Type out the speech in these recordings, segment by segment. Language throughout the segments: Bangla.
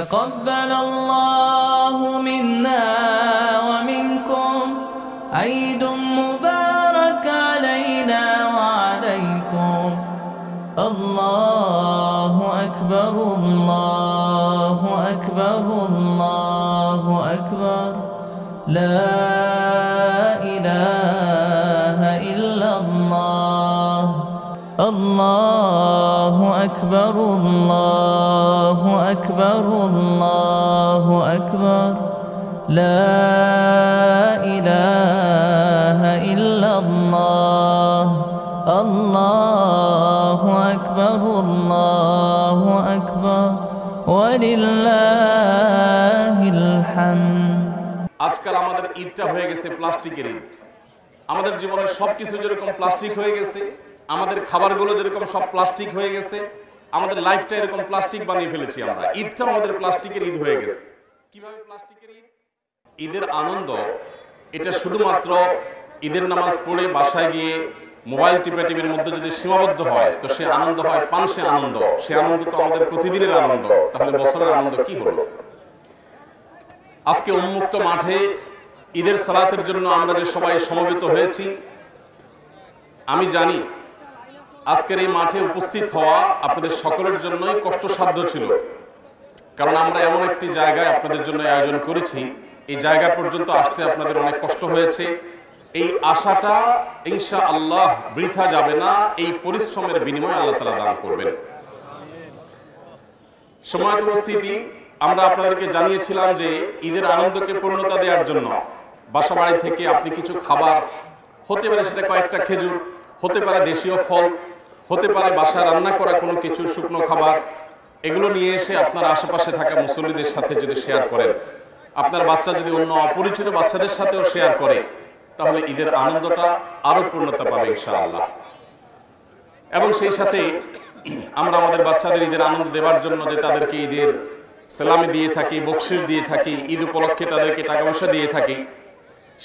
تقبل الله منا ومنكم عيد مبارك علينا وعليكم الله أكبر الله أكبر الله أكبر لا إله إلا الله الله أكبر الله أكبر الله أكبر لا إله إلا الله الله أكبر الله أكبر ولله الحمد। আজকাল আমাদের ঈদটা হয়ে গেছে প্লাস্টিকের ঈদ। আমাদের জীবনের সবকিছু যেরকম প্লাস্টিক হয়ে গেছে, আমাদের খাবারগুলো যেরকম সব প্লাস্টিক হয়ে গেছে, আমাদের লাইফটা এরকম প্লাস্টিক বানিয়ে ফেলেছি আমরা। ঈদটা আমাদের প্লাস্টিকের ঈদ হয়ে গেছে। কিভাবে প্লাস্টিকের ঈদ? ঈদের আনন্দ এটা শুধুমাত্র ঈদের নামাজ পড়ে বাসায় গিয়ে মোবাইল টিপাটিপির মধ্যে যদি সীমাবদ্ধ হয় তো সে আনন্দ হয় পানসে আনন্দ। সে আনন্দ তো আমাদের প্রতিদিনের আনন্দ, তাহলে বছরের আনন্দ কি হলো? আজকে উন্মুক্ত মাঠে ঈদের সালাতের জন্য আমরা যে সবাই সমবেত হয়েছি, আমি জানি আজকের এই মাঠে উপস্থিত হওয়া আপনাদের সকলের জন্যই কষ্টসাধ্য ছিল, কারণ আমরা এমন একটি জায়গায় আপনাদের জন্য আয়োজন করেছি, এই জায়গা পর্যন্ত আসতে আপনাদের অনেক কষ্ট হয়েছে। এই আশাটা ইনশাআল্লাহ বৃথা যাবে না, এই পরিশ্রমের বিনিময়ে আল্লাহ তাআলা দান করবেন। সময় উপস্থিতি, আমরা আপনাদেরকে জানিয়েছিলাম যে ঈদের আনন্দকে পূর্ণতা দেওয়ার জন্য বাসা বাড়ি থেকে আপনি কিছু খাবার, হতে পারে সেটা কয়েকটা খেজুর, হতে পারে দেশীয় ফল, হতে পারে বাসায় রান্না করা কোনো কিছু শুকনো খাবার, এগুলো নিয়ে এসে আপনার আশেপাশে থাকা মুসল্লিদের সাথে যদি শেয়ার করেন, আপনার বাচ্চা যদি অন্য অপরিচিত বাচ্চাদের সাথেও শেয়ার করে, তাহলে ঈদের আনন্দটা আরো পূর্ণতা পাবে ইনশাআল্লাহ। এবং সেই সাথে আমরা আমাদের বাচ্চাদের ঈদের আনন্দ দেওয়ার জন্য যে তাদেরকে ঈদের সালামি দিয়ে থাকি, বকশিশ দিয়ে থাকি, ঈদ উপলক্ষে তাদেরকে টাকা পয়সা দিয়ে থাকি,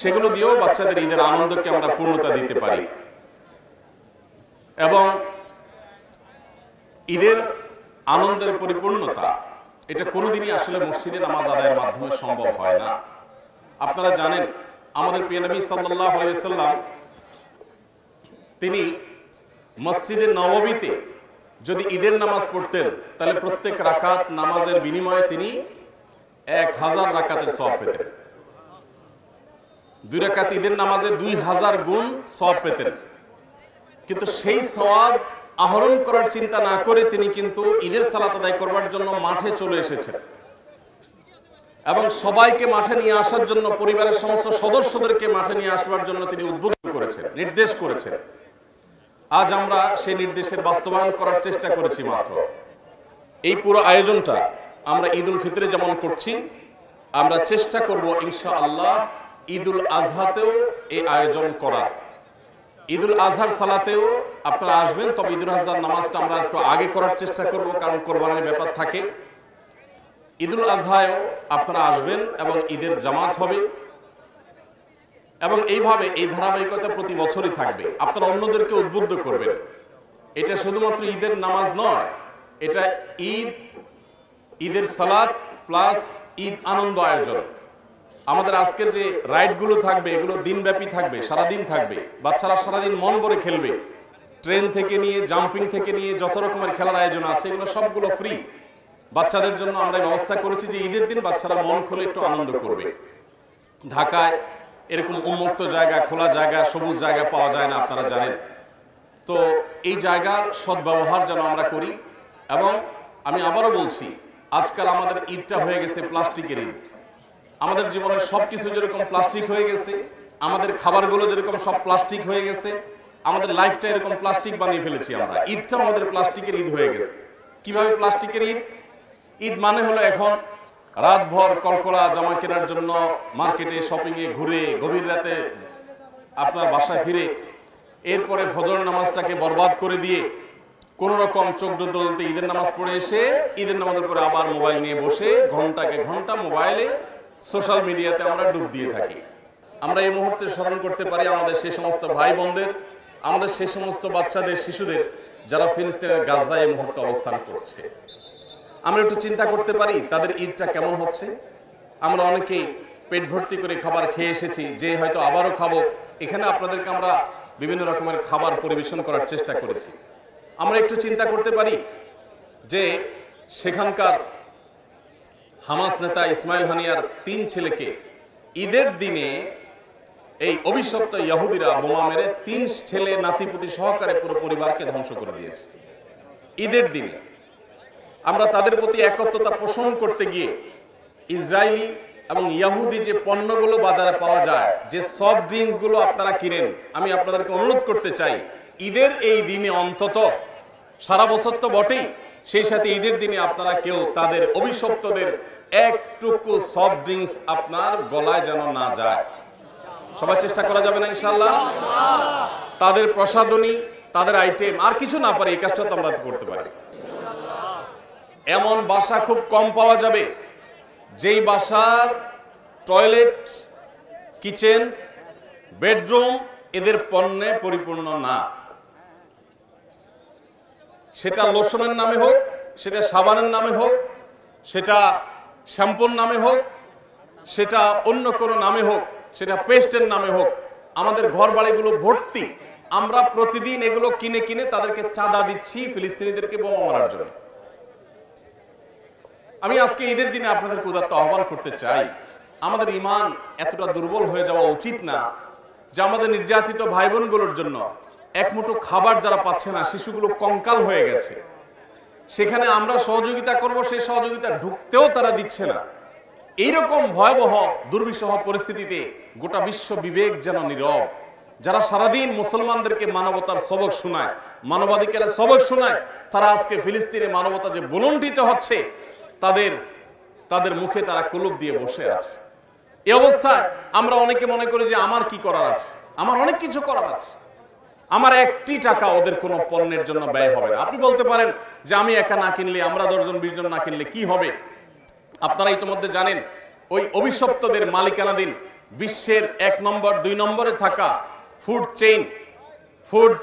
সেগুলো দিয়েও বাচ্চাদের ঈদের আনন্দকে আমরা পূর্ণতা দিতে পারি। এবং ঈদের আনন্দের পরিপূর্ণতা এটা কোনোদিনই আসলে মসজিদে নামাজ আদায়ের মাধ্যমে সম্ভব হয় না। আপনারা জানেন আমাদের প্রিয় নবী সাল্লাল্লাহু আলাইহি ওয়াসাল্লাম তিনি মসজিদে নববীতে যদি ঈদের নামাজ পড়তেন তাহলে প্রত্যেক রাকাত নামাজের বিনিময়ে তিনি 1000 রাকাতের সওয়াব পেতেন। 2 রাকাত ঈদের নামাজে 2000 গুণ সওয়াব পেতেন। কিন্তু সেই সওয়াব আহরণ করার চিন্তা না করে তিনি কিন্তু ঈদের সালাত আদায় করবার জন্য মাঠে চলে এসেছেন এবং সবাইকে মাঠে নিয়ে আসার জন্য, পরিবারের সমস্ত সদস্যদেরকে মাঠে নিয়ে আসবার জন্য তিনি উদ্বুদ্ধ করেছেন, নির্দেশ করেছেন। আজ আমরা সেই নির্দেশের বাস্তবায়ন করার চেষ্টা করেছি মাত্র। এই পুরো আয়োজনটা আমরা ঈদুল ফিতরে যেমন করছি, আমরা চেষ্টা করব ইনশাআল্লাহ ঈদুল আজহাতেও এই আয়োজন করার। ঈদুল আজহার সালাতেও আপনারা আসবেন, তবে ঈদুল আজহার নামাজটা আমরা একটু আগে করার চেষ্টা করব, কারণ কোরবানির ব্যাপার থাকে। ঈদুল আজহায়ও আপনারা আসবেন এবং ঈদের জামাত হবে এবং এইভাবে এই ধারাবাহিকতা প্রতি বছরই থাকবে। আপনারা অন্যদেরকে উদ্বুদ্ধ করবেন। এটা শুধুমাত্র ঈদের নামাজ নয়, এটা ঈদের সালাত প্লাস ঈদ আনন্দ আয়োজন। আমাদের আজকের যে রাইডগুলো থাকবে এগুলো দিনব্যাপী থাকবে, সারাদিন থাকবে। বাচ্চারা সারাদিন মন ভরে খেলবে। ট্রেন থেকে নিয়ে, জাম্পিং থেকে নিয়ে যত রকমের খেলার আয়োজন আছে এগুলো সবগুলো ফ্রি। বাচ্চাদের জন্য আমরা ব্যবস্থা করেছি যে ঈদের দিন বাচ্চারা মন খুলে একটু আনন্দ করবে। ঢাকায় এরকম উন্মুক্ত জায়গা, খোলা জায়গা, সবুজ জায়গা পাওয়া যায় না, আপনারা জানেন। তো এই জায়গার সদ্ব্যবহার যেন আমরা করি। এবং আমি আবারও বলছি, আজকাল আমাদের ঈদটা হয়ে গেছে প্লাস্টিকের ঈদ। আমাদের জীবনের সবকিছু যেরকম প্লাস্টিক হয়ে গেছে, আমাদের খাবারগুলো যেরকম সব প্লাস্টিক হয়ে গেছে, আমাদের লাইফটা এরকম প্লাস্টিক বানিয়ে ফেলেছি আমরা। ঈদটা আমাদের প্লাস্টিকের ঈদ হয়ে গেছে। কিভাবে প্লাস্টিকের ঈদ? ঈদ মানে হলো এখন রাতভর কলকলা জামা কেনার জন্য মার্কেটে, শপিংয়ে ঘুরে গভীর রাতে আপনার বাসায় ফিরে এরপরে ফজর নামাজটাকে বরবাদ করে দিয়ে কোনো রকম চোখ দোলতে ঈদের নামাজ পড়ে এসে ঈদের নামাজের পরে আবার মোবাইল নিয়ে বসে ঘন্টাকে ঘন্টা মোবাইলে সোশ্যাল মিডিয়াতে আমরা ডুব দিয়ে থাকি। আমরা এই মুহূর্তে স্মরণ করতে পারি আমাদের সেই সমস্ত ভাই বোনদের, আমাদের সেই সমস্ত বাচ্চাদের, শিশুদের যারা ফিলিস্তিনের গাজায় এই মুহূর্তে অবস্থান করছে। আমরা একটু চিন্তা করতে পারি তাদের ঈদটা কেমন হচ্ছে। আমরা অনেকেই পেট ভর্তি করে খাবার খেয়ে এসেছি, যে হয়তো আবারও খাবো। এখানে আপনাদেরকে আমরা বিভিন্ন রকমের খাবার পরিবেশন করার চেষ্টা করেছি। আমরা একটু চিন্তা করতে পারি যে সেখানকার হামাস নেতা ইসমাইল হানিয়ার 3 ছেলেকে ঈদের দিনে এই অভিশপ্ত ইহুদিরা বোমা মেরে 3 ছেলে নাতিপুতি সহকারে পুরো পরিবারকে ধ্বংস করে দিয়েছে ঈদের দিনে। আমরা তাদের প্রতি একত্রতা পোষণ করতে গিয়ে ইসরায়েলি এবং ইহুদি যে পণ্যগুলো বাজারে পাওয়া যায়, যে সফট ড্রিঙ্কস গুলো আপনারা কিনেন, আমি আপনাদেরকে অনুরোধ করতে চাই ঈদের এই দিনে অন্তত, সারা বছর তো বটেই, সেই সাথে ঈদের দিনে আপনারা কেউ তাদের অভিশপ্তদের একটুকু সফট ড্রিঙ্কস আপনার গলায় যেন না যায়। সবাই চেষ্টা করা যাবে না ইনশাআল্লাহ? তাদের প্রসাধনী, তাদের আইটেম আর কিছু না পারে, এই কাজটা তো আমরা করতে পারি। এমন বাসা খুব কম পাওয়া যাবে যেই বাসার টয়লেট, কিচেন, বেডরুম এদের পণ্যে পরিপূর্ণ না। সেটা লোশনের নামে হোক, সেটা সাবানের নামে হোক, সেটা শ্যাম্পুর নামে হোক, সেটা অন্য কোনো নামে হোক, সেটা পেস্টের নামে হোক, আমাদের ঘর বাড়িগুলো ভর্তি। আমরা প্রতিদিন এগুলো কিনে কিনে তাদেরকে চাঁদা দিচ্ছি ফিলিস্তিনিদেরকে বোমা মারার জন্য। আমি আজকে ঈদের দিনে আপনাদেরকে উদাত্ত আহ্বান করতে চাই, আমাদের ঈমান এতটা দুর্বল হয়ে যাওয়া উচিত না যে আমাদের নির্যাতিত ভাই বোনগুলোর জন্য এক মুঠো খাবার যারা পাচ্ছে না, শিশুগুলো কঙ্কাল হয়ে গেছে, সেখানে আমরা সহযোগিতা করব, সেই সহযোগিতা ঢুকতেও তারা দিচ্ছে না। এইরকম ভয়াবহ দুর্বিষহ পরিস্থিতিতে গোটা বিশ্ব বিবেক যেন নীরব। যারা সারাদিন মুসলমানদেরকে মানবতার সবক শোনায়, মানবাধিকারের সবক শোনায়, তারা আজকে ফিলিস্তিনে মানবতা যে বুলন্ডিত হচ্ছে, তাদের মুখে তারা কুলুপ দিয়ে বসে আছে। এই অবস্থায় আমরা অনেকে মনে করি যে আমার কি করার আছে, আমার অনেক কিছু করার আছে, আমার 1টি টাকা ওদের কোনো পণ্যের জন্য ব্যয় হবে না। আপনি বলতে পারেন যে আমি একা না কিনলে, আমরা 10 জন 20 জন না কিনলে কি হবে? আপনারা ইতিমধ্যে জানেন ওই অভিশপ্তদের মালিকানাধীন বিশ্বের 1 নম্বর 2 নম্বরে থাকা ফুড চেইন, ফুড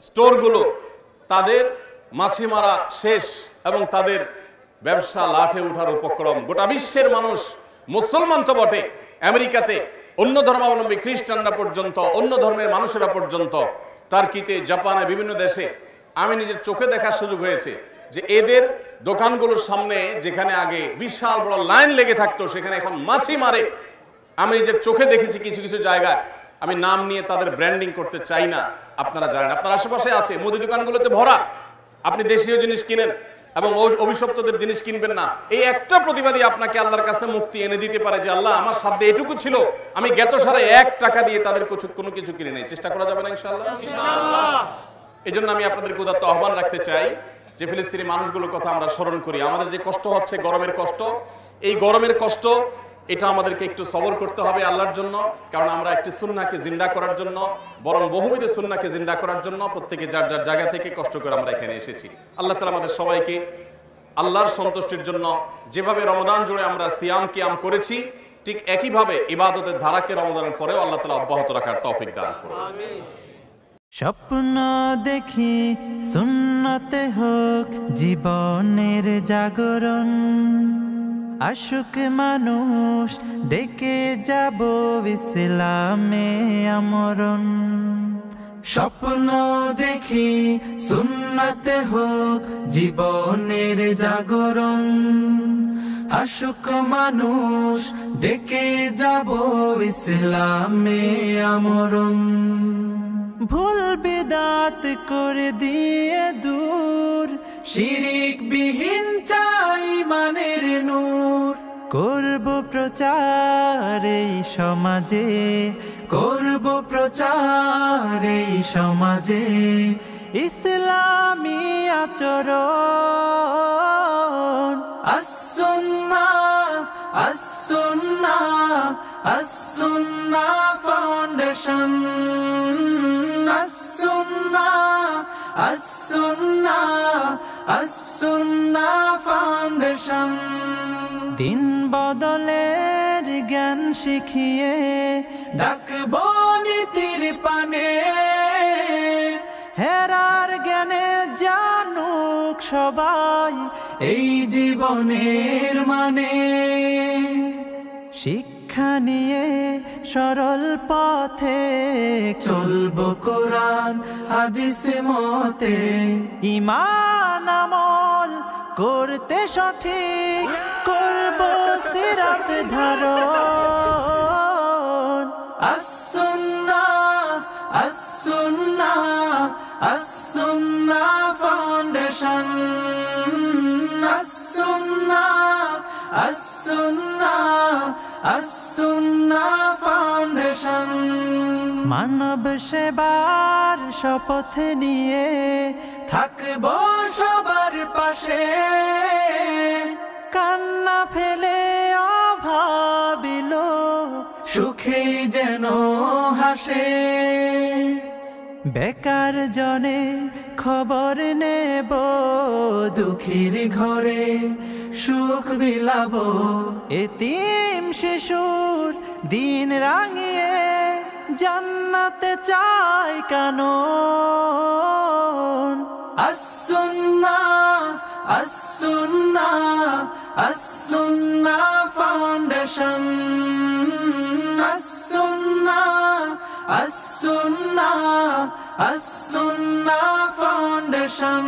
স্টোরগুলো, তাদের মাছি মারা শেষ এবং তাদের ব্যবসা লাঠে উঠার উপক্রম। গোটা বিশ্বের মানুষ, মুসলমান তো বটে, আমেরিকাতে অন্য ধর্মাবলম্বী খ্রিস্টানরা পর্যন্ত, অন্য ধর্মের মানুষেরা পর্যন্ত, টার্কিতে, জাপানে, বিভিন্ন দেশে আমি নিজের চোখে দেখার সুযোগ হয়েছে যে এদের দোকানগুলোর সামনে যেখানে আগে বিশাল বড় লাইন লেগে থাকতো, সেখানে এখন মাছি মারে। আমি নিজের চোখে দেখেছি কিছু কিছু জায়গায়। আমি নাম নিয়ে তাদের ব্র্যান্ডিং করতে চাই না, আপনারা জানেন, আপনার আশেপাশে আছে, মুদি দোকানগুলোতে ভরা। আপনি দেশীয় জিনিস কিনেন এবং অভিশপ্তদের জিনিস কিনবেন না। এই একটা প্রতিবাদী আপনাকে আল্লাহর কাছে মুক্তি এনে দিতে পারে যে আল্লাহ আমার সাধ্যে এটুকু ছিল, আমি জ্ঞাত সারে 1 টাকা দিয়ে তাদের কোনো কিছু কিনে নেই। চেষ্টা করা যাবে না ইনশাআল্লাহ? এই জন্য আমি আপনাদেরকে উদাত্ত আহ্বান রাখতে চাই যে ফিলিস্তিনি মানুষগুলোর কথা আমরা স্মরণ করি। আমাদের যে কষ্ট হচ্ছে, গরমের কষ্ট, এই গরমের কষ্ট এটা আমাদেরকে একটু সবর করতে হবে আল্লাহর জন্য। কারণ আমরা একটি সুন্নাহকে জিন্দা করার জন্য, বরং বহুবিধ সুন্নাহকে জিন্দা করার জন্য প্রত্যেকে যার যার জায়গা থেকে কষ্ট করে আমরা এখানে এসেছি। আল্লাহ তাআলা আমাদের সবাইকে আল্লাহর সন্তুষ্টির জন্য যেভাবে রমজান জুড়ে আমরা সিয়াম কিয়াম করেছি, ঠিক একইভাবে ইবাদতের ধারাকে রমজানের পরেও আল্লাহ তাআলা অব্যাহত রাখার তৌফিক দান করুন। আমিন। স্বপ্ন দেখি সুন্নতে হোক জীবনের জাগরণ, আশুক মানুষ ডেকে যাব ইসলামে আমরণ। স্বপ্ন দেখি সুন্নতে হোক জীবনের জাগরণ, আশুক মানুষ ডেকে যাব ইসলামে আমরণ। ভুল বিদাত করে দিয়ে দূর, শিরিক বিহীন চাই মানের নূর। করব প্রচার এই সমাজে, করব প্রচার এই সমাজে, ইসলামী আচরণ। as-sunnah, as-sunnah, as-sunnah foundation, as-sunnah, as-sunnah, as-sunnah foundation। দিন বদলের জ্ঞান শিখিয়ে ডাকবো নীতির পানে, হেরার জ্ঞানে জানুক সবাই এই জীবনের মানে। শিক্ষা নিয়ে সরল পথে চলবো কোরআন হাদিস মতে, ঈমান আমল করতে সঠিক করবো সিরাত ধারণ। as-sunnah as-sunnah as-sunnah foundation, as-sunnah as-sunnah as-sunnah foundation. মানব সেবার শপথ নিয়ে থাকবো সবার পাশে, কান্না ফেলে অভাবিল সুখে যেন হাসে। বেকার জনে খবর নেব, দুঃখীর ঘরে সুখ বিলাবো, এতিম শিশুর দিন রাঙিয়ে জান্নাতে চাই কানন। as-sunnah as-sunnah as-sunnah foundation, as-sunnah as-sunnah as-sunnah foundation.